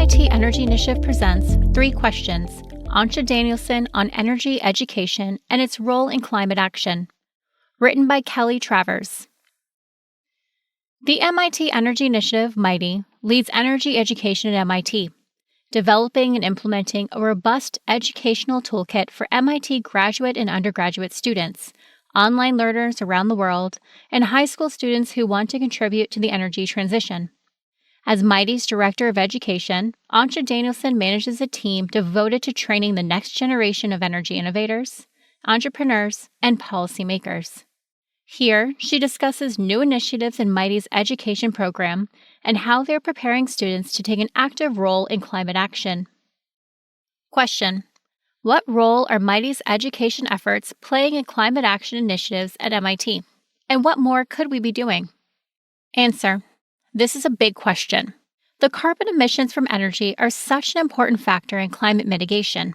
MIT Energy Initiative presents 3 questions, Antje Danielson on energy education and its role in climate action. Written by Kelly Travers. The MIT Energy Initiative, MITEI, leads energy education at MIT, developing and implementing a robust educational toolkit for MIT graduate and undergraduate students, online learners around the world, and high school students who want to contribute to the energy transition. As MITEI's Director of Education, Antje Danielson manages a team devoted to training the next generation of energy innovators, entrepreneurs, and policymakers. Here, she discusses new initiatives in MITEI's education program and how they're preparing students to take an active role in climate action. Question: what role are MITEI's education efforts playing in climate action initiatives at MIT? And what more could we be doing? Answer: this is a big question. The carbon emissions from energy are such an important factor in climate mitigation.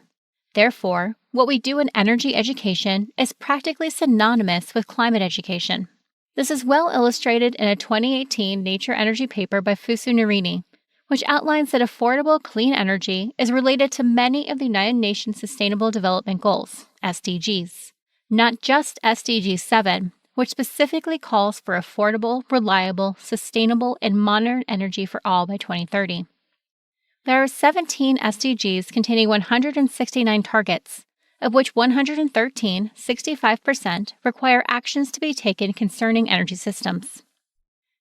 Therefore, what we do in energy education is practically synonymous with climate education. This is well illustrated in a 2018 Nature Energy paper by Fusu Narini, which outlines that affordable clean energy is related to many of the United Nations Sustainable Development Goals, SDGs, not just SDG 7, which specifically calls for affordable, reliable, sustainable, and modern energy for all by 2030. There are 17 SDGs containing 169 targets, of which 113, 65%, require actions to be taken concerning energy systems.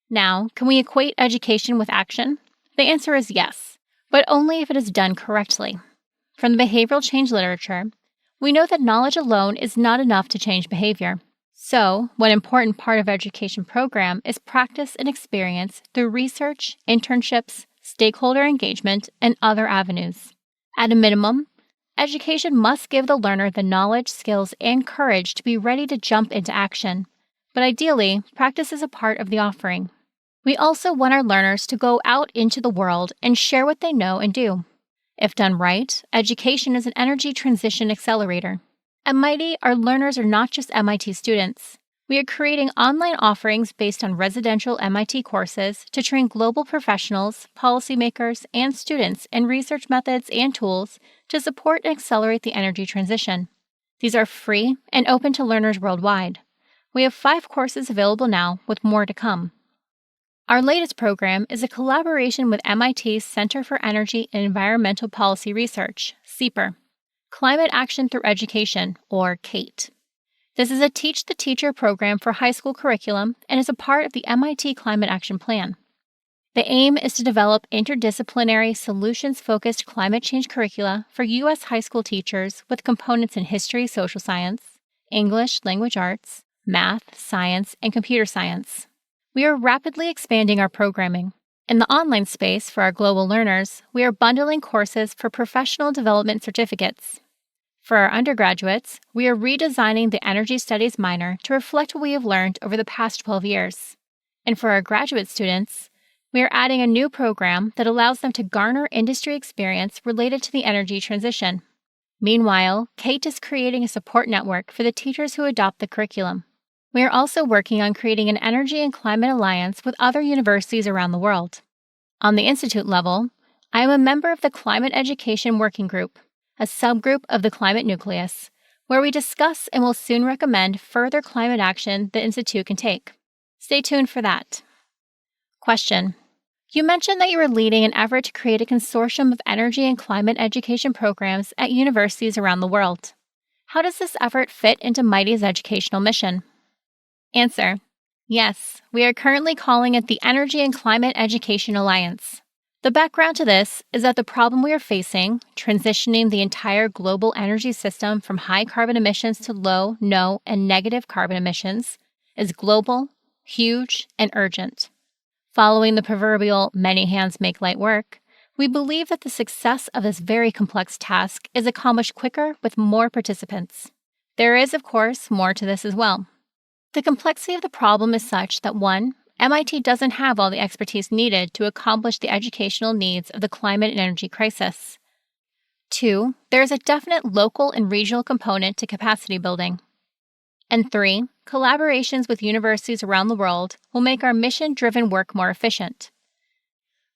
Now, can we equate education with action? The answer is yes, but only if it is done correctly. From the behavioral change literature, we know that knowledge alone is not enough to change behavior. So, one important part of education program is practice and experience through research, internships, stakeholder engagement, and other avenues. At a minimum, education must give the learner the knowledge, skills, and courage to be ready to jump into action. But ideally, practice is a part of the offering. We also want our learners to go out into the world and share what they know and do. If done right, education is an energy transition accelerator. At MITEI, our learners are not just MIT students. We are creating online offerings based on residential MIT courses to train global professionals, policymakers, and students in research methods and tools to support and accelerate the energy transition. These are free and open to learners worldwide. We have 5 courses available now, with more to come. Our latest program is a collaboration with MIT's Center for Energy and Environmental Policy Research, CEPR, Climate Action Through Education, or CATE. This is a Teach the Teacher program for high school curriculum and is a part of the MIT Climate Action Plan. The aim is to develop interdisciplinary, solutions-focused climate change curricula for U.S. high school teachers with components in history, social science, English, language arts, math, science, and computer science. We are rapidly expanding our programming. In the online space for our global learners, we are bundling courses for professional development certificates. For our undergraduates, we are redesigning the Energy Studies minor to reflect what we have learned over the past 12 years. And for our graduate students, we are adding a new program that allows them to garner industry experience related to the energy transition. Meanwhile, CATE is creating a support network for the teachers who adopt the curriculum. We are also working on creating an energy and climate alliance with other universities around the world. On the institute level, I am a member of the Climate Education Working Group, a subgroup of the Climate Nucleus, where we discuss and will soon recommend further climate action the institute can take. Stay tuned for that. Question: you mentioned that you were leading an effort to create a consortium of energy and climate education programs at universities around the world. How does this effort fit into MITEI's educational mission? Answer: yes, we are currently calling it the Energy and Climate Education Alliance. The background to this is that the problem we are facing, transitioning the entire global energy system from high carbon emissions to low, no, and negative carbon emissions, is global, huge, and urgent. Following the proverbial many hands make light work, we believe that the success of this very complex task is accomplished quicker with more participants. There is, of course, more to this as well. The complexity of the problem is such that 1. MIT doesn't have all the expertise needed to accomplish the educational needs of the climate and energy crisis. 2. There is a definite local and regional component to capacity building. And 3. Collaborations with universities around the world will make our mission-driven work more efficient.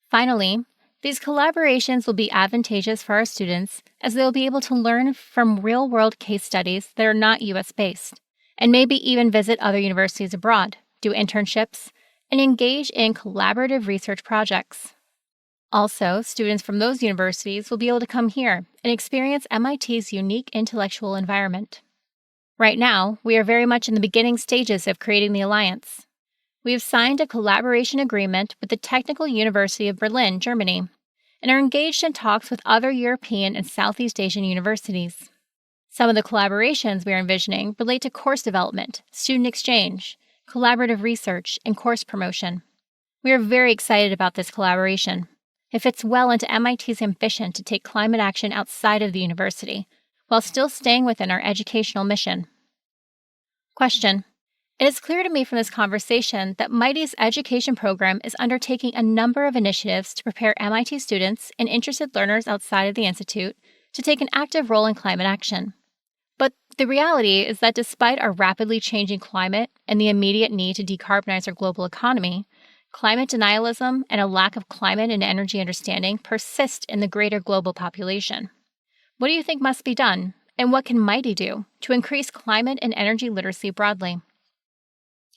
Finally, These collaborations will be advantageous for our students as they will be able to learn from real-world case studies that are not U.S.-based, and maybe even visit other universities abroad, do internships, and engage in collaborative research projects. Also, students from those universities will be able to come here and experience MIT's unique intellectual environment. Right now, we are very much in the beginning stages of creating the alliance. We have signed a collaboration agreement with the Technical University of Berlin, Germany, and are engaged in talks with other European and Southeast Asian universities. Some of the collaborations we are envisioning relate to course development, student exchange, collaborative research, and course promotion. We are very excited about this collaboration. It fits well into MIT's ambition to take climate action outside of the university, while still staying within our educational mission. Question. It is clear to me from this conversation that MITEI's education program is undertaking a number of initiatives to prepare MIT students and interested learners outside of the institute to take an active role in climate action. But the reality is that despite our rapidly changing climate and the immediate need to decarbonize our global economy, climate denialism and a lack of climate and energy understanding persist in the greater global population. What do you think must be done, and what can MITEI do to increase climate and energy literacy broadly?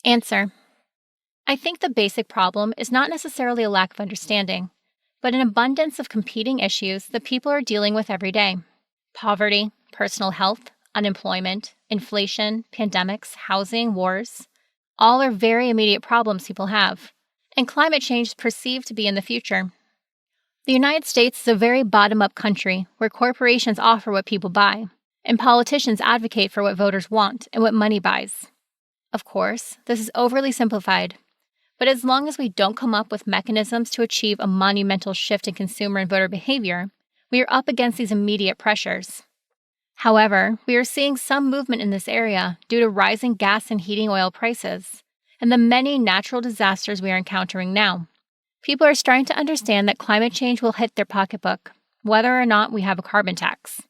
Answer. I think the basic problem is not necessarily a lack of understanding, but an abundance of competing issues that people are dealing with every day. Poverty, personal health, unemployment, inflation, pandemics, housing, wars. All are very immediate problems people have, and climate change is perceived to be in the future. The United States is a very bottom-up country where corporations offer what people buy, and politicians advocate for what voters want and what money buys. Of course, this is overly simplified, but as long as we don't come up with mechanisms to achieve a monumental shift in consumer and voter behavior, we are up against these immediate pressures. However, we are seeing some movement in this area due to rising gas and heating oil prices and the many natural disasters we are encountering now. People are starting to understand that climate change will hit their pocketbook, whether or not we have a carbon tax.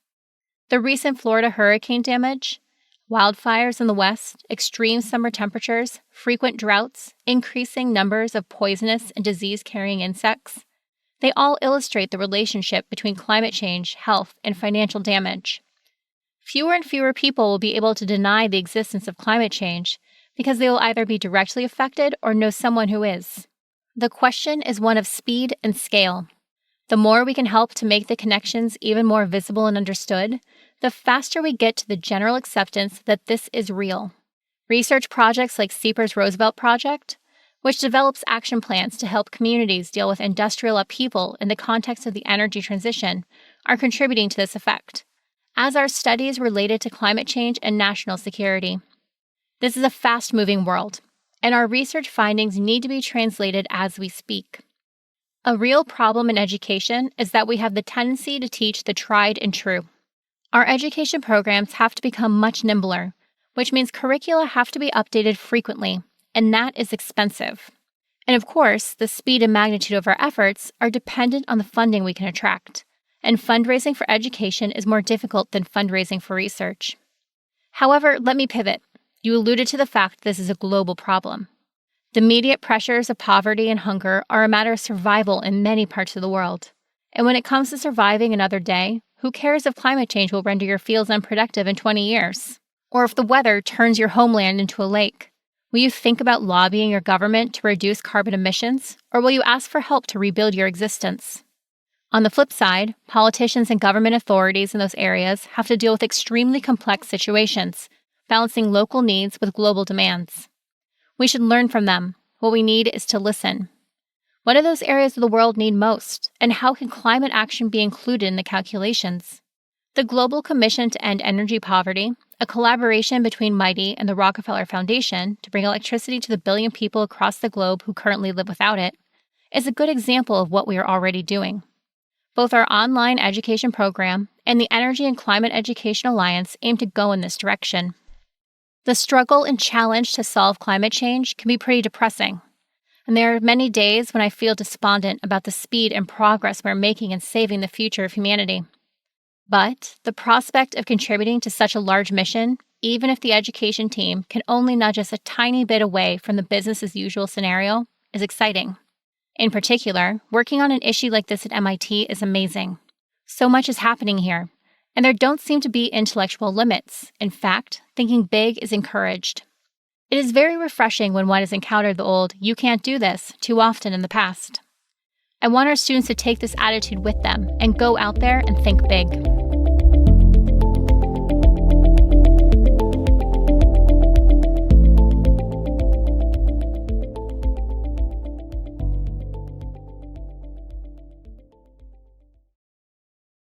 The recent Florida hurricane damage, wildfires in the West, extreme summer temperatures, frequent droughts, increasing numbers of poisonous and disease-carrying insects, they all illustrate the relationship between climate change, health, and financial damage. Fewer and fewer people will be able to deny the existence of climate change because they will either be directly affected or know someone who is. The question is one of speed and scale. The more we can help to make the connections even more visible and understood, the faster we get to the general acceptance that this is real. Research projects like CEPR's Roosevelt Project, which develops action plans to help communities deal with industrial upheaval in the context of the energy transition, are contributing to this effect, as are studies related to climate change and national security. This is a fast-moving world, and our research findings need to be translated as we speak. A real problem in education is that we have the tendency to teach the tried and true. Our education programs have to become much nimbler, which means curricula have to be updated frequently, and that is expensive. And of course, the speed and magnitude of our efforts are dependent on the funding we can attract, and fundraising for education is more difficult than fundraising for research. However, let me pivot. You alluded to the fact this is a global problem. The immediate pressures of poverty and hunger are a matter of survival in many parts of the world. And when it comes to surviving another day, who cares if climate change will render your fields unproductive in 20 years? Or if the weather turns your homeland into a lake? Will you think about lobbying your government to reduce carbon emissions, or will you ask for help to rebuild your existence? On the flip side, politicians and government authorities in those areas have to deal with extremely complex situations, balancing local needs with global demands. We should learn from them. What we need is to listen. What do those areas of the world need most, and how can climate action be included in the calculations? The Global Commission to End Energy Poverty, a collaboration between MITEI and the Rockefeller Foundation to bring electricity to the billion people across the globe who currently live without it, is a good example of what we are already doing. Both our online education program and the Energy and Climate Education Alliance aim to go in this direction. The struggle and challenge to solve climate change can be pretty depressing, and there are many days when I feel despondent about the speed and progress we're making in saving the future of humanity. But the prospect of contributing to such a large mission, even if the education team can only nudge us a tiny bit away from the business-as-usual scenario, is exciting. In particular, working on an issue like this at MIT is amazing. So much is happening here, and there don't seem to be intellectual limits. In fact, thinking big is encouraged. It is very refreshing when one has encountered the old, "you can't do this," too often in the past. I want our students to take this attitude with them and go out there and think big.